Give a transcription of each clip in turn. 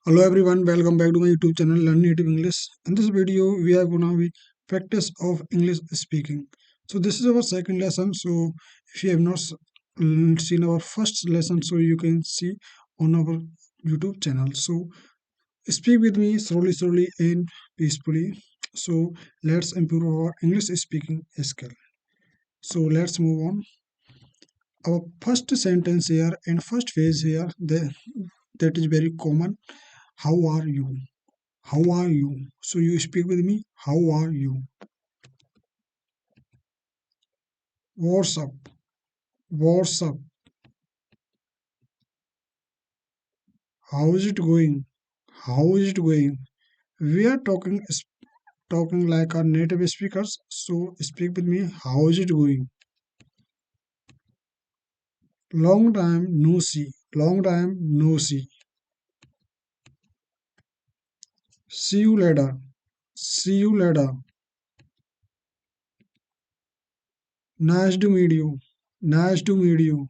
Hello everyone, welcome back to my YouTube channel Learn Native English. In this video, we are gonna be practice of English speaking. So this is our second lesson. So if you have not seen our first lesson, so you can see on our YouTube channel. So speak with me slowly and peacefully. So let's improve our English speaking skill. So let's move on. Our first sentence here and first phrase here, that is very common. How are you? How are you? So you speak with me. How are you? What's up? What's up? How is it going? How is it going? We are talking like our native speakers. So speak with me. How is it going? Long time no see. Long time no see. See you later. See you later. Nice to meet you. Nice to meet you.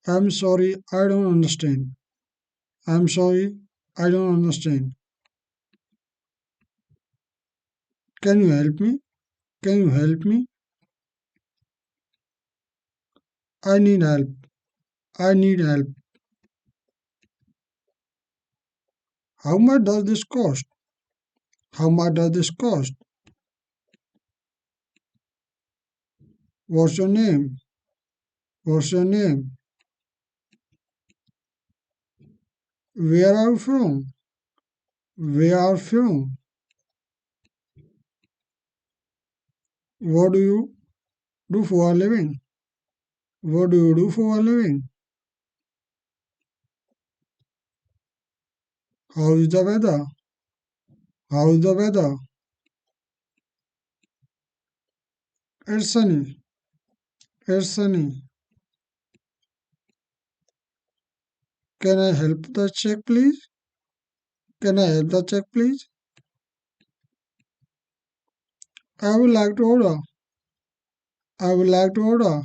I'm sorry, I don't understand. I'm sorry, I don't understand. Can you help me? Can you help me? I need help. I need help. How much does this cost? How much does this cost? What's your name? What's your name? Where are you from? Where are you from? What do you do for a living? What do you do for a living? How is the weather? How is the weather? It's sunny. It's sunny. Can I help the check, please? Can I help the check, please? I would like to order. I would like to order.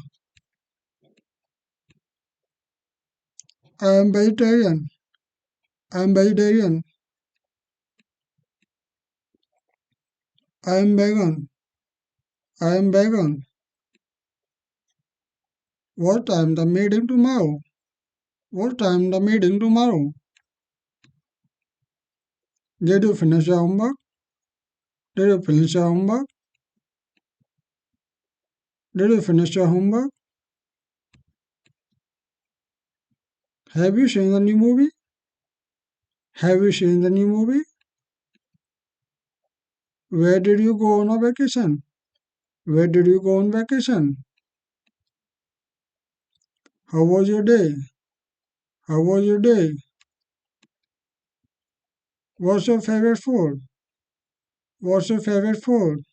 I am vegetarian. I am vegetarian. I am vegan. I am vegan. What time the meeting tomorrow? What time the meeting tomorrow? Did you finish your homework? Did you finish your homework? Did you finish your homework? Have you seen the new movie? Have you seen the new movie? Where did you go on a vacation? Where did you go on vacation? How was your day? How was your day? What's your favorite food? What's your favorite food?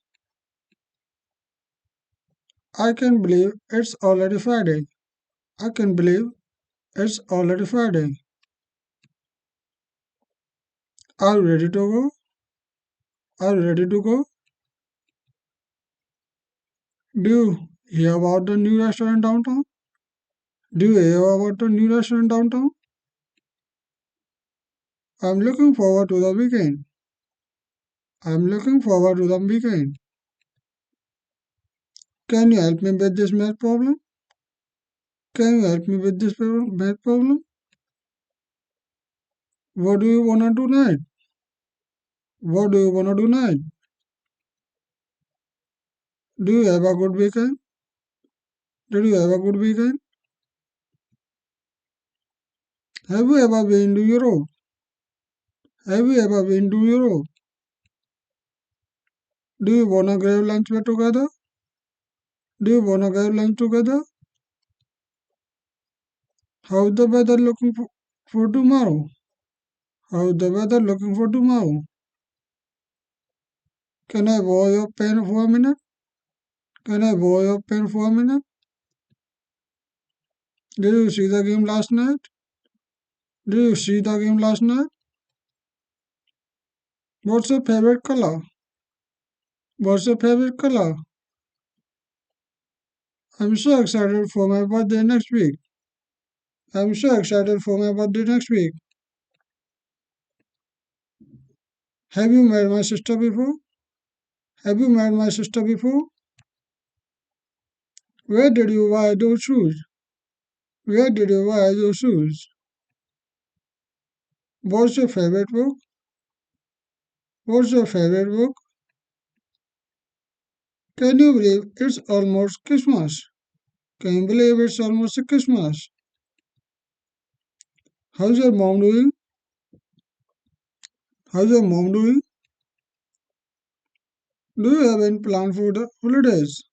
I can believe it's already Friday. I can believe it's already Friday. Are you ready to go? Are you ready to go? Do you hear about the new restaurant downtown? Do you hear about the new restaurant downtown? I'm looking forward to the weekend. I'm looking forward to the weekend. Can you help me with this math problem? Can you help me with this math problem? What do you wanna do tonight? What do you wanna do tonight? Do you have a good weekend? Did you have a good weekend? Have you ever been to Europe? Have you ever been to Europe? Do you wanna grab lunch together? Do you wanna grab lunch together? How's the weather looking for tomorrow? How's the weather looking for tomorrow? Can I borrow your pen for a minute? Can I borrow your pen for a minute? Did you see the game last night? Did you see the game last night? What's your favorite color? What's your favorite color? I'm so excited for my birthday next week. I'm so excited for my birthday next week. Have you met my sister before? Have you met my sister before? Where did you buy those shoes? Where did you buy those shoes? What's your favorite book? What's your favorite book? Can you believe it's almost Christmas? Can you believe it's almost Christmas? How's your mom doing? How's your mom doing? Do you have any plan for the holidays?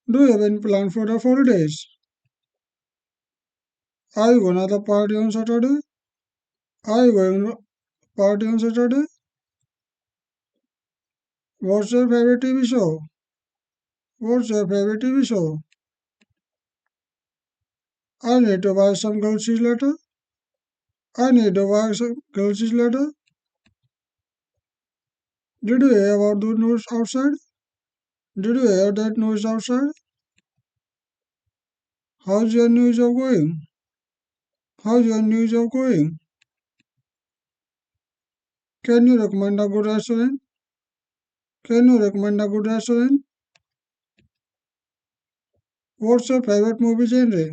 Do you have any plan for the holidays? Are you gonna the party on Saturday? Are you going to party on Saturday? What's your favorite TV show? What's your favorite TV show? I need to buy some groceries later. I need to buy some groceries later. Did you hear about the news outside? Did you hear that noise outside? How's your new job going? How's your new job going? Can you recommend a good restaurant? Can you recommend a good restaurant? What's your favorite movie genre?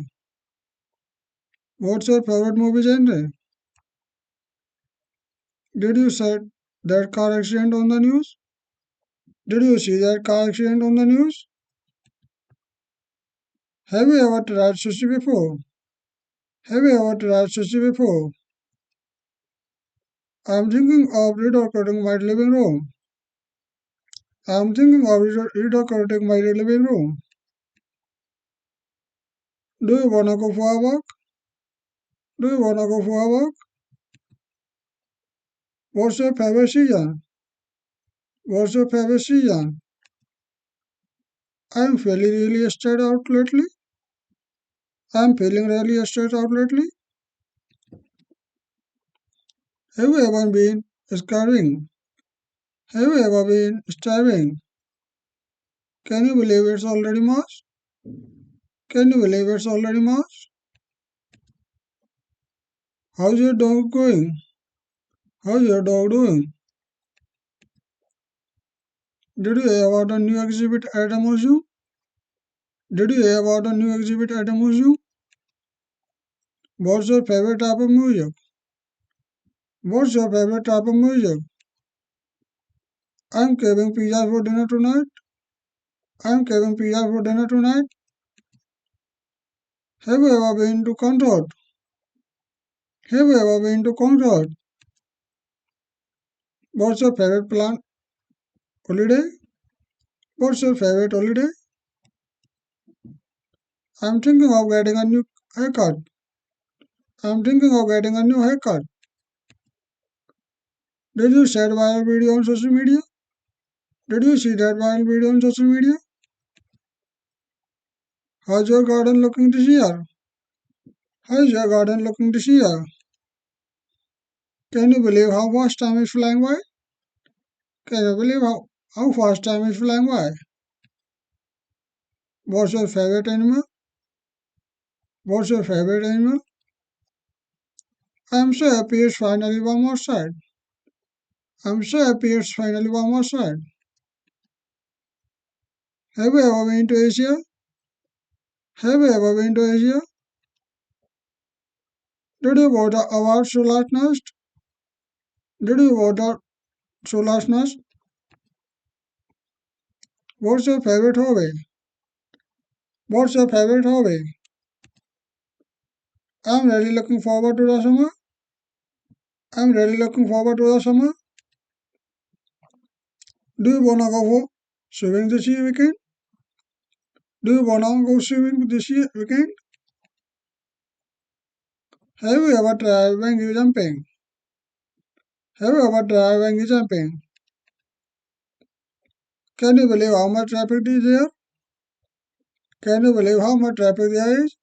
What's your favorite movie genre? Did you see that car accident on the news? Did you see that car accident on the news? Have you ever tried sushi before? Have you ever tried sushi before? I'm thinking of redecorating my living room. I'm thinking of redecorating my living room. Do you wanna go for a walk? Do you wanna go for a walk? What's your favorite season? What's your favorite season? I'm feeling really stressed out lately. I'm feeling really stressed out lately. Have you ever been starving? Have you ever been starving? Can you believe it's already March? Can you believe it's already March? How's your dog going? How's your dog doing? Did you hear about a new exhibit at a museum? Did you hear about a new exhibit at a museum? What's your favorite type of music? What's your favorite type of music? I'm craving pizza for dinner tonight. I'm craving pizza for dinner tonight. Have you ever been to concert? Have you ever been to concert? What's your favorite plan holiday? What's your favorite holiday? I'm thinking of getting a new haircut. I'm thinking of getting a new haircut. Did you see that viral video on social media? Did you see that viral video on social media? How's your garden looking this year? How's your garden looking this year? Can you believe how fast time is flying by? Can you believe how fast time is flying by? What's your favorite animal? What's your favorite animal? I'm so happy it's finally warm outside. I'm so happy it's finally warm outside. Have you ever been to Asia? Have you ever been to Asia? Did you watch the award show last night? Did you watch the show last night? What's your favorite hobby? What's your favorite hobby? I'm really looking forward to the summer. I'm really looking forward to the summer. Do you wanna go for swimming this year weekend? Do you wanna go swimming this year weekend? Have you ever tried bungee jumping? Have you ever tried bungee jumping? Can you believe how much traffic is there? Can you believe how much traffic there is?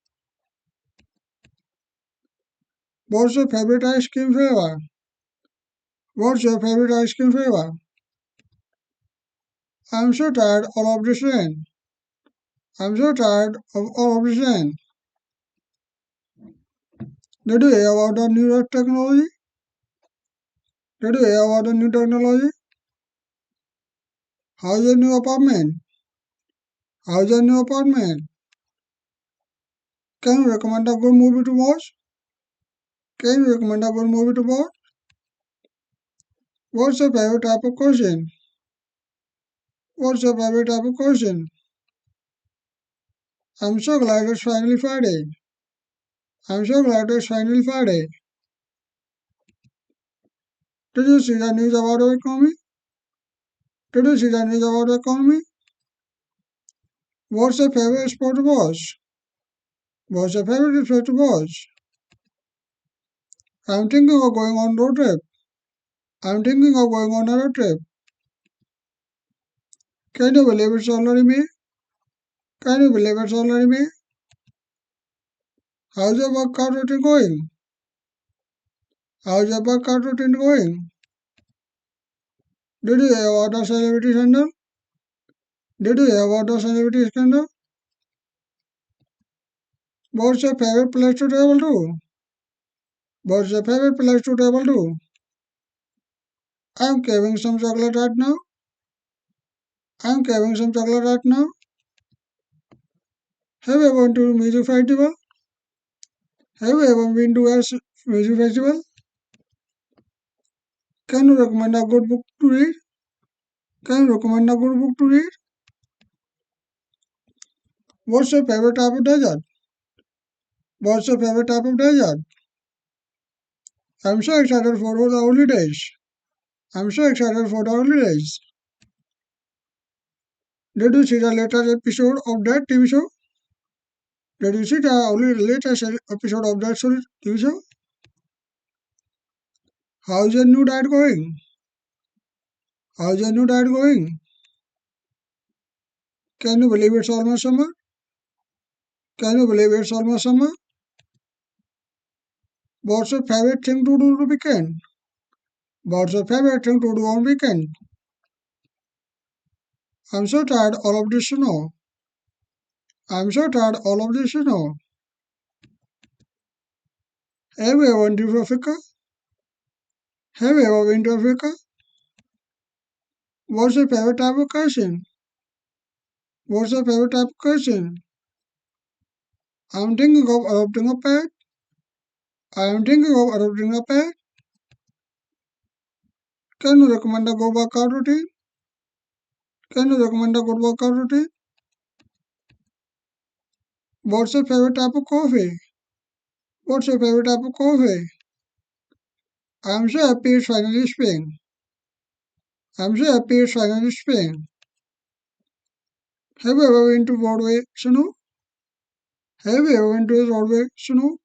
What's your favorite ice cream flavor? What's your favorite ice cream flavor? I'm so tired all of this rain. I'm so tired of all of this rain. Did you hear about the new technology? Did you hear about the new technology? How's your new apartment? How's your new apartment? Can you recommend a good movie to watch? Can you recommend a good movie to watch? What's your favorite type of question? What's your favorite type of question? I'm so glad it's finally Friday. I'm so glad it's finally Friday. Did you see the news about the economy? Did you see the news about the economy? What's your favorite sport to watch? What's your favorite sport to watch? I'm thinking of going on road trip. I'm thinking of going on a road trip. Can you believe it's already May? Can you believe it's already May? How's your workout routine going? How's your workout routine going? Did you hear about the celebrity scandal? Did you hear about the celebrity scandal? What's your favorite place to travel to? What's your favorite place to travel to? I'm craving some chocolate right now. I'm craving some chocolate right now. Have you ever been to a music festival? Have you ever been to a music festival? Can you recommend a good book to read? Can you recommend a good book to read? What's your favorite type of desert? What's your favorite type of desert? I'm so excited for the holidays. I'm so excited for the holidays. Did you see the latest episode of that TV show? Did you see the latest episode of that TV show? How's your new diet going? How's your new diet going? Can you believe it's almost summer? Can you believe it's almost summer? What's your favorite thing to do the weekend? What's your favorite thing to do on weekend? I'm so tired all of this snow. I'm so tired all of this snow. Have you ever been to Africa? Have you ever been to Africa? What's your favorite type of question? What's your favorite type of question? I'm thinking of adopting a pet. I'm thinking of adopting a pet. Can you recommend a good workout routine? Can you recommend a good workout routine? What's your favorite type of coffee? What's your favorite type of coffee? I'm so happy it's finally spring. I'm so happy it's finally spring. Have you ever been to Broadway Snow? Have you ever been to Broadway Snow?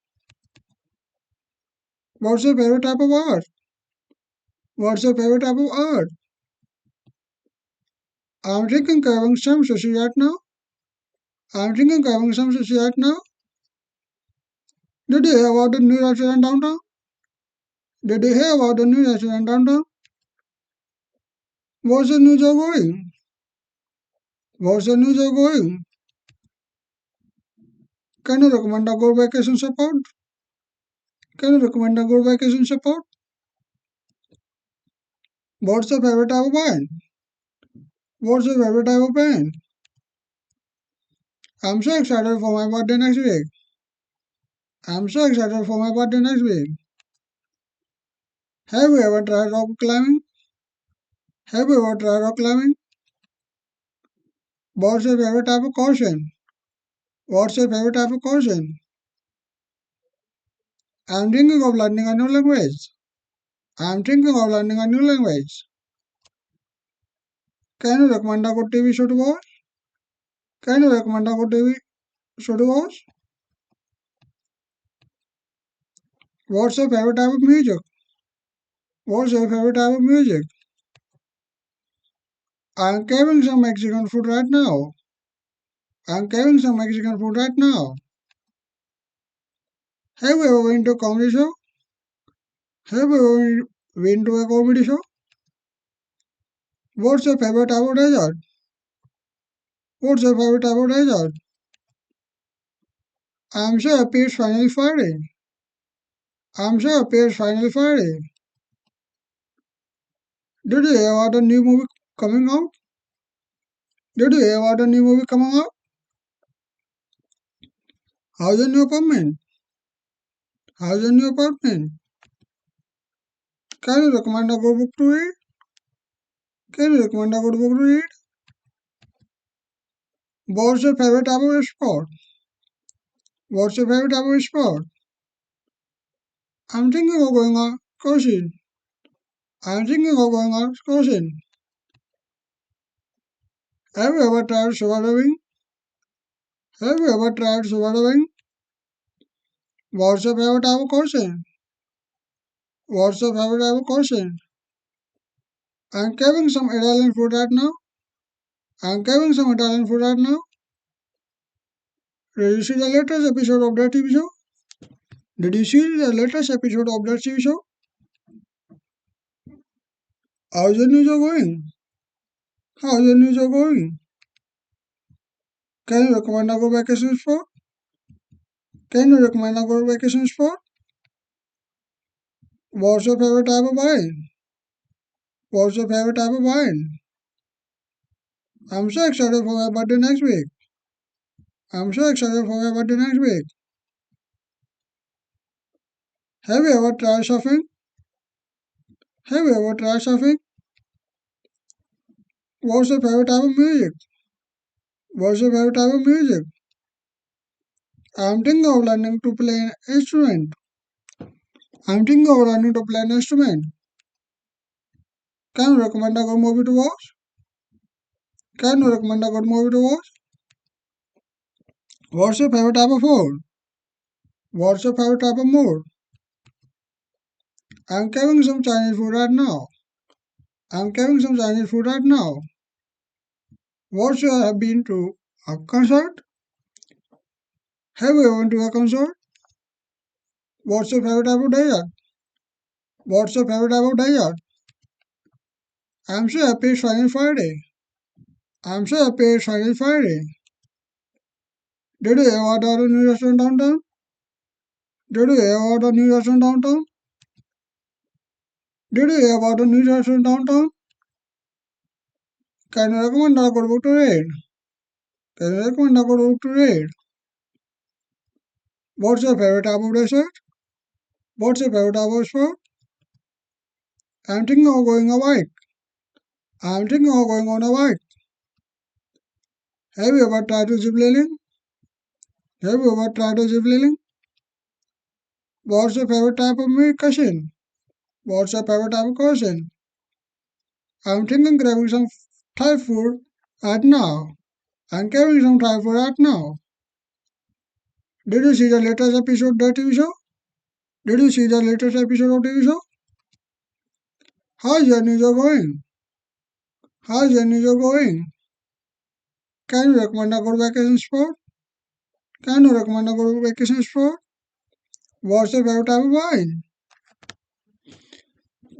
What's your favorite type of art? What's your favorite type of art? I'm thinking carving some sushi right now. I'm thinking carving some sushi right now. Did you hear about the new restaurant downtown? Did you hear about the new restaurant downtown? What's the new job going? What's the new job going? Can you recommend a good vacation support? Can you recommend a good vacation support? What's your favorite type of wine? What's your favorite type of pen? I'm so excited for my birthday next week. I'm so excited for my birthday next week. Have you ever tried rock climbing? Have you ever tried rock climbing? What's your favorite type of caution? What's your favorite type of caution? I'm thinking of learning a new language. I'm thinking of learning a new language. Can you recommend a good TV show to watch? Can you recommend a good TV show to watch? What's your favorite type of music? What's your favorite type of music? I'm craving some Mexican food right now. I'm craving some Mexican food right now. Have you ever been to a comedy show? Have you ever been to a comedy show? What's your favorite type of dessert? What's your favorite type of dessert? I'm so happy it's finally Friday. I'm sure appears Final Friday. Did you hear about the new movie coming out? Did you hear about the new movie coming out? How's your new apartment? How's your new apartment? Can you recommend a good book to read? Can you recommend a good book to read? What's your favorite type of sport? What's your favorite type of sport? I'm thinking of going on coaching. I'm thinking of going on coaching. Have you ever tried scuba diving? Have you ever tried scuba diving? What's your favorite type of coaching? What's your favorite type of coaching? I'm craving some Italian food right now. I'm craving some Italian food right now. Did you see the latest episode of that TV show? Did you see the latest episode of that TV show? How's your new job going? How's your new job going? Can you recommend a good vacation spot? Can you recommend a good vacation spot? What's your favorite type of wine? What's your favorite type of wine? I'm so excited for my birthday next week. I'm so excited for my birthday next week. Have you ever tried surfing? Have you ever tried surfing? What's your favorite type of music? What's your favorite type of music? I'm thinking of learning to play an instrument. I'm thinking of learning to play an instrument. Can you recommend a good movie to watch? Can you recommend a good movie to watch? What's your favorite type of food? What's your favorite type of mood? I'm craving some Chinese food right now. I'm craving some Chinese food right now. What's your have been to a concert? Have you ever been to a concert? What's your favorite type of dessert? What's your favorite type of dessert? I'm so happy it's finally Friday. I'm so happy it's finally Friday. Did you hear about the new restaurant downtown? Did you hear about the new restaurant downtown? Did you hear about the new restaurant downtown? Can you recommend a good book to read? Can you recommend a good book to read? What's your favorite type of dessert? What's your favorite type of sport? I'm thinking of going a bike. I'm thinking of going on a bike. Have you ever tried to zip lining? Have you ever tried to zip lining? What's your favorite type of meat cuisine? What's your favorite type of cuisine? I'm thinking grabbing some Thai food right now. I'm grabbing some Thai food right now. Did you see the latest episode of the TV show? Did you see the latest episode of TV show? How's your news going? How's your news going? Can you recommend a good vacation spot? Can you recommend a good vacation spot? What's your favorite type of wine?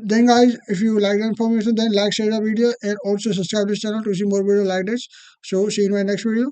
Then guys, if you like the information, then like, share the video and also subscribe this channel to see more videos like this. So see you in my next video.